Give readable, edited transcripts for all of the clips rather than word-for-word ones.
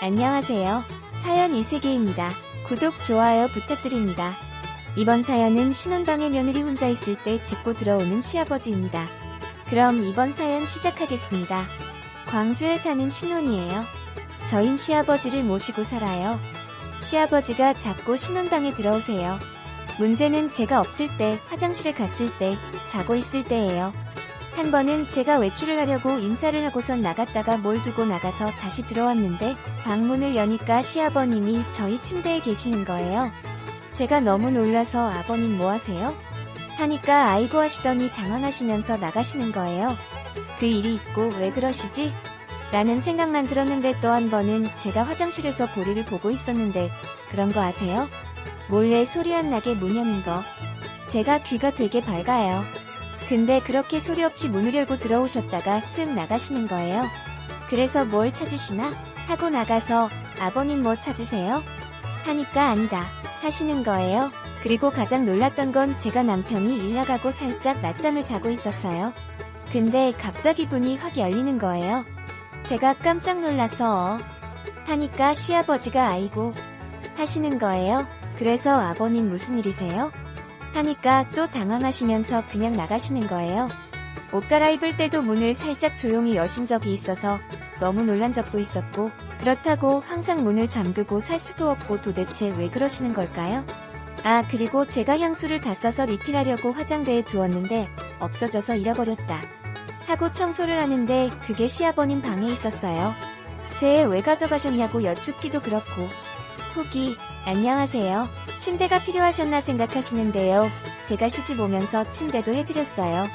안녕하세요. 사연 이세계입니다. 구독, 좋아요 부탁드립니다. 이번 사연은 신혼방에 며느리 혼자 있을 때 짚고 들어오는 시아버지입니다. 그럼 이번 사연 시작하겠습니다. 광주에 사는 신혼이에요. 저흰 시아버지를 모시고 살아요. 시아버지가 자꾸 신혼방에 들어오세요. 문제는 제가 없을 때, 화장실에 갔을 때, 자고 있을 때예요. 한 번은 제가 외출을 하려고 인사를 하고선 나갔다가 뭘 두고 나가서 다시 들어왔는데 방문을 여니까 시아버님이 저희 침대에 계시는 거예요. 제가 너무 놀라서 아버님 뭐 하세요? 하니까 아이고 하시더니 당황하시면서 나가시는 거예요. 그 일이 있고 왜 그러시지? 라는 생각만 들었는데 또 한 번은 제가 화장실에서 볼일을 보고 있었는데 그런 거 아세요? 몰래 소리 안 나게 문 여는 거. 제가 귀가 되게 밝아요. 근데 그렇게 소리 없이 문을 열고 들어오셨다가 쓱 나가시는 거예요. 그래서 뭘 찾으시나? 하고 나가서 아버님 뭐 찾으세요? 하니까 아니다 하시는 거예요. 그리고 가장 놀랐던 건 제가 남편이 일 나가고 살짝 낮잠을 자고 있었어요. 근데 갑자기 문이 확 열리는 거예요. 제가 깜짝 놀라서 하니까 시아버지가 아이고 하시는 거예요. 그래서 아버님 무슨 일이세요? 하니까 또 당황하시면서 그냥 나가시는 거예요. 옷 갈아입을 때도 문을 살짝 조용히 여신 적이 있어서 너무 놀란 적도 있었고 그렇다고 항상 문을 잠그고 살 수도 없고 도대체 왜 그러시는 걸까요? 아, 그리고 제가 향수를 다 써서 리필하려고 화장대에 두었는데 없어져서 잃어버렸다 하고 청소를 하는데 그게 시아버님 방에 있었어요. 쟤 왜 가져가셨냐고 여쭙기도 그렇고. 후기, 안녕하세요. 침대가 필요하셨나 생각하시는데요. 제가 시집 오면서 침대도 해드렸어요.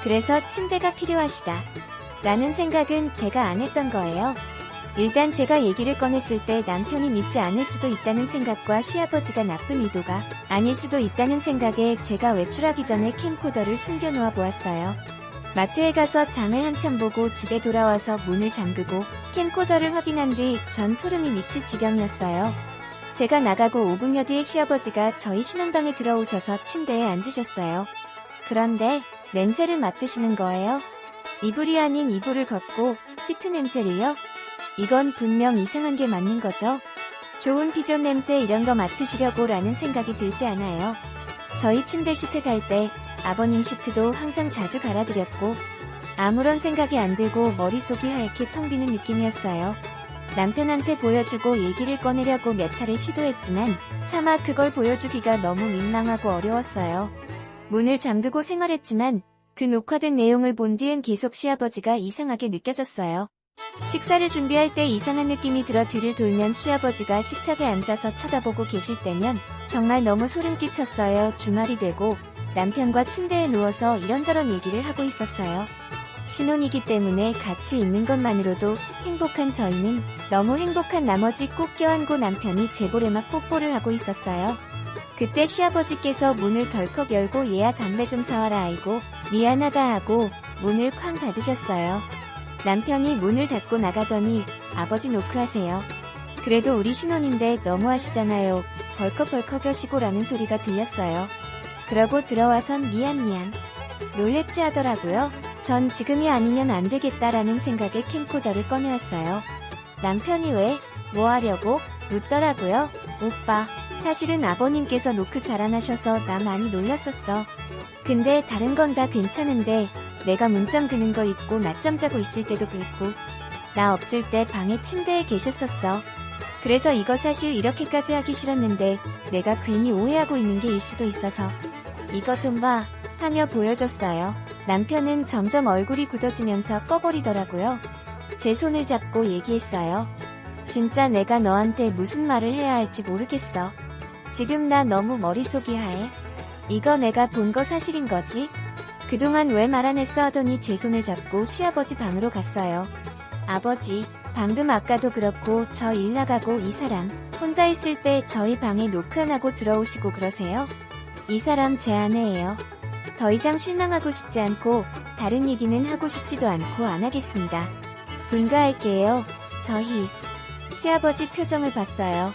그래서 침대가 필요하시다 라는 생각은 제가 안 했던 거예요. 일단 제가 얘기를 꺼냈을 때 남편이 믿지 않을 수도 있다는 생각과 시아버지가 나쁜 의도가 아닐 수도 있다는 생각에 제가 외출하기 전에 캠코더를 숨겨놓아 보았어요. 마트에 가서 장을 한참 보고 집에 돌아와서 문을 잠그고 캠코더를 확인한 뒤 전 소름이 미칠 지경이었어요. 제가 나가고 5분여 뒤에 시아버지가 저희 신혼방에 들어오셔서 침대에 앉으셨어요. 그런데 냄새를 맡으시는 거예요. 이불이 아닌 이불을 걷고 시트 냄새를요? 이건 분명 이상한 게 맞는 거죠. 좋은 피존 냄새 이런 거 맡으시려고 라는 생각이 들지 않아요. 저희 침대 시트 갈 때 아버님 시트도 항상 자주 갈아드렸고 아무런 생각이 안 들고 머릿속이 하얗게 텅 비는 느낌이었어요. 남편한테 보여주고 얘기를 꺼내려고 몇 차례 시도했지만 차마 그걸 보여주기가 너무 민망하고 어려웠어요. 문을 잠그고 생활했지만 그 녹화된 내용을 본 뒤엔 계속 시아버지가 이상하게 느껴졌어요. 식사를 준비할 때 이상한 느낌이 들어 뒤를 돌면 시아버지가 식탁에 앉아서 쳐다보고 계실 때면 정말 너무 소름 끼쳤어요. 주말이 되고 남편과 침대에 누워서 이런저런 얘기를 하고 있었어요. 신혼이기 때문에 같이 있는 것만으로도 행복한 저희는 너무 행복한 나머지 꼭 껴안고 남편이 제 볼에 막 뽀뽀를 하고 있었어요. 그때 시아버지께서 문을 덜컥 열고 얘야 담배 좀 사와라 아이고 미안하다 하고 문을 쾅 닫으셨어요. 남편이 문을 닫고 나가더니 아버지 노크하세요. 그래도 우리 신혼인데 너무하시잖아요. 벌컥벌컥 하시고라는 소리가 들렸어요. 그러고 들어와선 미안 놀랬지 하더라고요. 전 지금이 아니면 안 되겠다라는 생각에 캠코더를 꺼내왔어요. 남편이 왜? 뭐 하려고? 묻더라고요. 오빠, 사실은 아버님께서 노크 잘 안 하셔서 나 많이 놀랐었어. 근데 다른 건 다 괜찮은데 내가 문잠 그는 거 있고 낮잠 자고 있을 때도 그랬고 나 없을 때 방에 침대에 계셨었어. 그래서 이거 사실 이렇게까지 하기 싫었는데 내가 괜히 오해하고 있는 게 일 수도 있어서 이거 좀 봐 하며 보여줬어요. 남편은 점점 얼굴이 굳어지면서 꺼버리더라고요. 제 손을 잡고 얘기했어요. 진짜 내가 너한테 무슨 말을 해야 할지 모르겠어. 지금 나 너무 머릿속이 하얘. 이거 내가 본 거 사실인 거지? 그동안 왜 말 안 했어 하더니 제 손을 잡고 시아버지 방으로 갔어요. 아버지, 방금 아까도 그렇고 저 일 나가고 이 사람 혼자 있을 때 저희 방에 노크 안 하고 들어오시고 그러세요? 이 사람 제 아내예요. 더 이상 실망하고 싶지 않고 다른 얘기는 하고 싶지도 않고 안 하겠습니다. 분가할게요. 저희. 시아버지 표정을 봤어요.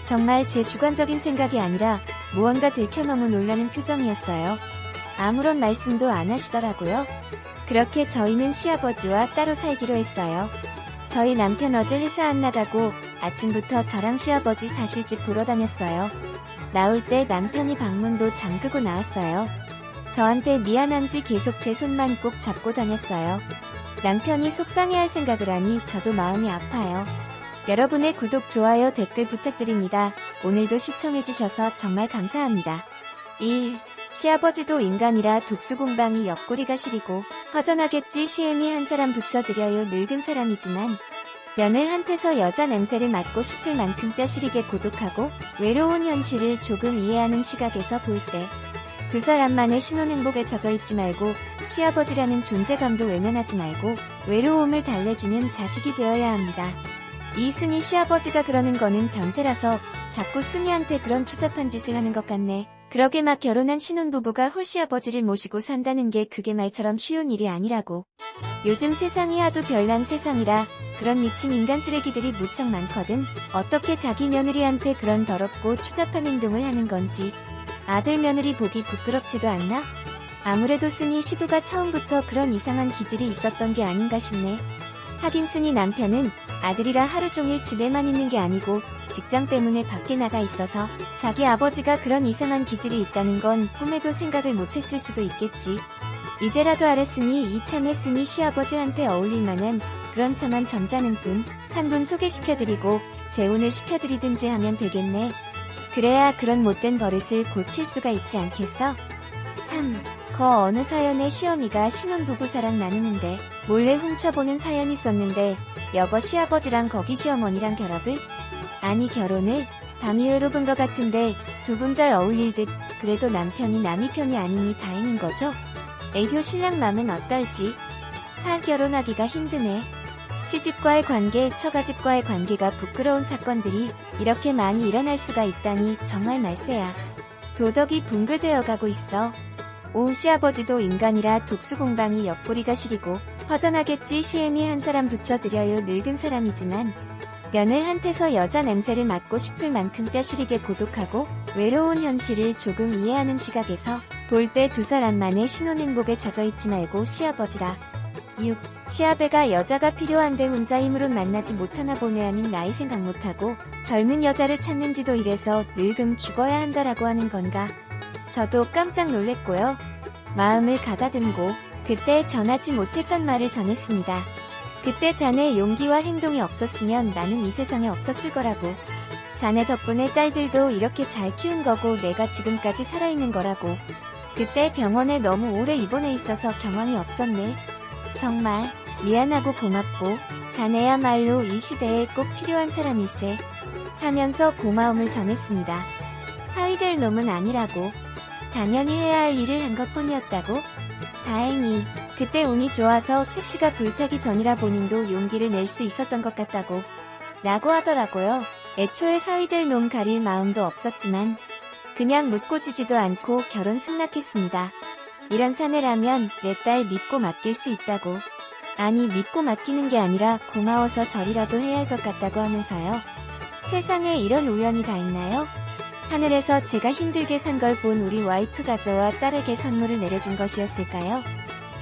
정말 제 주관적인 생각이 아니라 무언가 들켜 너무 놀라는 표정이었어요. 아무런 말씀도 안 하시더라고요. 그렇게 저희는 시아버지와 따로 살기로 했어요. 저희 남편 어제 회사 안 나가고 아침부터 저랑 시아버지 사실집 보러 다녔어요. 나올 때 남편이 방문도 잠그고 나왔어요. 저한테 미안한지 계속 제 손만 꼭 잡고 다녔어요. 남편이 속상해할 생각을 하니 저도 마음이 아파요. 여러분의 구독, 좋아요, 댓글 부탁드립니다. 오늘도 시청해주셔서 정말 감사합니다. 1. 시아버지도 인간이라 독수공방이 옆구리가 시리고 허전하겠지. 시음이 한 사람 붙여드려요. 늙은 사람이지만 면을 한테서 여자 냄새를 맡고 싶을 만큼 뼈시리게 고독하고 외로운 현실을 조금 이해하는 시각에서 볼 때 두 사람만의 신혼행복에 젖어있지 말고 시아버지라는 존재감도 외면하지 말고 외로움을 달래주는 자식이 되어야 합니다. 이 승희 시아버지가 그러는 거는 변태라서 자꾸 승희한테 그런 추잡한 짓을 하는 것 같네. 그러게 막 결혼한 신혼부부가 홀시아버지를 모시고 산다는 게 그게 말처럼 쉬운 일이 아니라고. 요즘 세상이 하도 별난 세상이라 그런 미친 인간 쓰레기들이 무척 많거든. 어떻게 자기 며느리한테 그런 더럽고 추잡한 행동을 하는 건지 아들 며느리 보기 부끄럽지도 않나? 아무래도 승희 시부가 처음부터 그런 이상한 기질이 있었던 게 아닌가 싶네. 하긴 승희 남편은 아들이라 하루 종일 집에만 있는 게 아니고 직장 때문에 밖에 나가 있어서 자기 아버지가 그런 이상한 기질이 있다는 건 꿈에도 생각을 못했을 수도 있겠지. 이제라도 알았으니 이참에 승희 시아버지한테 어울릴 만한 그런 참한 점잖은 분 한 분 소개시켜드리고 재혼을 시켜드리든지 하면 되겠네. 그래야 그런 못된 버릇을 고칠 수가 있지 않겠어? 3. 어느 사연에 시어미가 신혼부부 사랑 나누는데 몰래 훔쳐보는 사연이 있었는데 여거 시아버지랑 거기 시어머니랑 결합을? 아니 결혼을? 밤이 외로운 것 같은데 두 분 잘 어울릴 듯. 그래도 남편이 남이 편이 아니니 다행인 거죠? 애효 신랑 맘은 어떨지? 4. 결혼하기가 힘드네. 시집과의 관계, 처가집과의 관계가 부끄러운 사건들이 이렇게 많이 일어날 수가 있다니 정말 말세야. 도덕이 붕괴되어 가고 있어. 5. 시아버지도 인간이라 독수공방이 옆구리가 시리고 허전하겠지. 시애미 한 사람 붙여드려요. 늙은 사람이지만 면을 한테서 여자 냄새를 맡고 싶을 만큼 뼈시리게 고독하고 외로운 현실을 조금 이해하는 시각에서 볼 때 두 사람만의 신혼행복에 젖어있지 말고 시아버지라. 6. 시아베가 여자가 필요한데 혼자 힘으로 만나지 못하나 보네. 아닌 나이 생각 못하고 젊은 여자를 찾는지도 이래서 늙음 죽어야 한다라고 하는 건가. 저도 깜짝 놀랬고요. 마음을 가다듬고 그때 전하지 못했던 말을 전했습니다. 그때 자네 용기와 행동이 없었으면 나는 이 세상에 없었을 거라고. 자네 덕분에 딸들도 이렇게 잘 키운 거고 내가 지금까지 살아있는 거라고. 그때 병원에 너무 오래 입원해 있어서 경황이 없었네. 정말 미안하고 고맙고 자네야말로 이 시대에 꼭 필요한 사람일세 하면서 고마움을 전했습니다. 사위될 놈은 아니라고. 당연히 해야 할 일을 한 것뿐이었다고. 다행히 그때 운이 좋아서 택시가 불타기 전이라 본인도 용기를 낼 수 있었던 것 같다고 라고 하더라고요. 애초에 사위될 놈 가릴 마음도 없었지만 그냥 묻고 지지도 않고 결혼 승낙했습니다. 이런 사내라면 내 딸 믿고 맡길 수 있다고. 아니 믿고 맡기는 게 아니라 고마워서 절이라도 해야 할 것 같다고 하면서요. 세상에 이런 우연이 다 있나요? 하늘에서 제가 힘들게 산 걸 본 우리 와이프가 저와 딸에게 선물을 내려준 것이었을까요?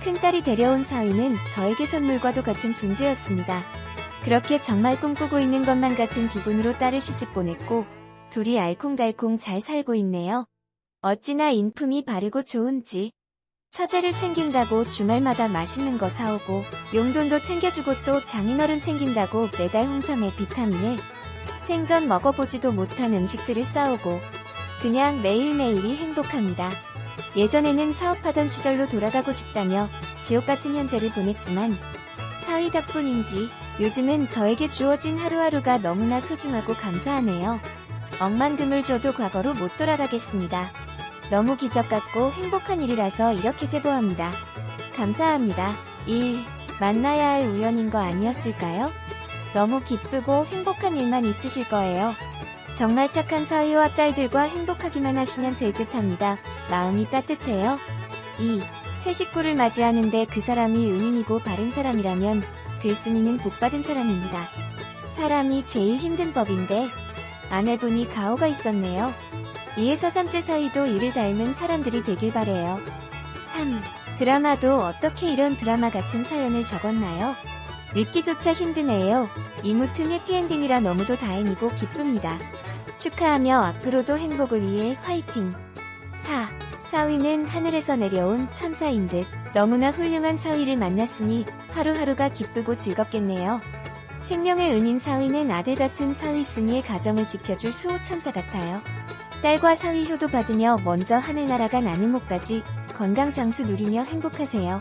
큰딸이 데려온 사위는 저에게 선물과도 같은 존재였습니다. 그렇게 정말 꿈꾸고 있는 것만 같은 기분으로 딸을 시집 보냈고 둘이 알콩달콩 잘 살고 있네요. 어찌나 인품이 바르고 좋은지. 처제를 챙긴다고 주말마다 맛있는 거 사오고 용돈도 챙겨주고 또 장인어른 챙긴다고 매달 홍삼에 비타민을 생전 먹어보지도 못한 음식들을 싸오고 그냥 매일매일이 행복합니다. 예전에는 사업하던 시절로 돌아가고 싶다며 지옥같은 현재를 보냈지만 사위 덕분인지 요즘은 저에게 주어진 하루하루가 너무나 소중하고 감사하네요. 억만금을 줘도 과거로 못 돌아가겠습니다. 너무 기적 같고 행복한 일이라서 이렇게 제보합니다. 감사합니다. 1. 만나야 할 우연인 거 아니었을까요? 너무 기쁘고 행복한 일만 있으실 거예요. 정말 착한 사위와 딸들과 행복하기만 하시면 될 듯합니다. 마음이 따뜻해요. 2. 새 식구를 맞이하는데 그 사람이 은인이고 바른 사람이라면 글쓴이는 복받은 사람입니다. 사람이 제일 힘든 법인데 아내분이 가오가 있었네요. 2에서 3째 사이도 이를 닮은 사람들이 되길 바래요. 3. 드라마도 어떻게 이런 드라마 같은 사연을 적었나요? 읽기조차 힘드네요. 이무튼 해피엔딩이라 너무도 다행이고 기쁩니다. 축하하며 앞으로도 행복을 위해 화이팅! 4. 사위는 하늘에서 내려온 천사인 듯 너무나 훌륭한 사위를 만났으니 하루하루가 기쁘고 즐겁겠네요. 생명의 은인 사위는 아들 같은 사위 순이의 가정을 지켜줄 수호천사 같아요. 딸과 사위 효도 받으며 먼저 하늘나라가 나는 목까지 건강 장수 누리며 행복하세요.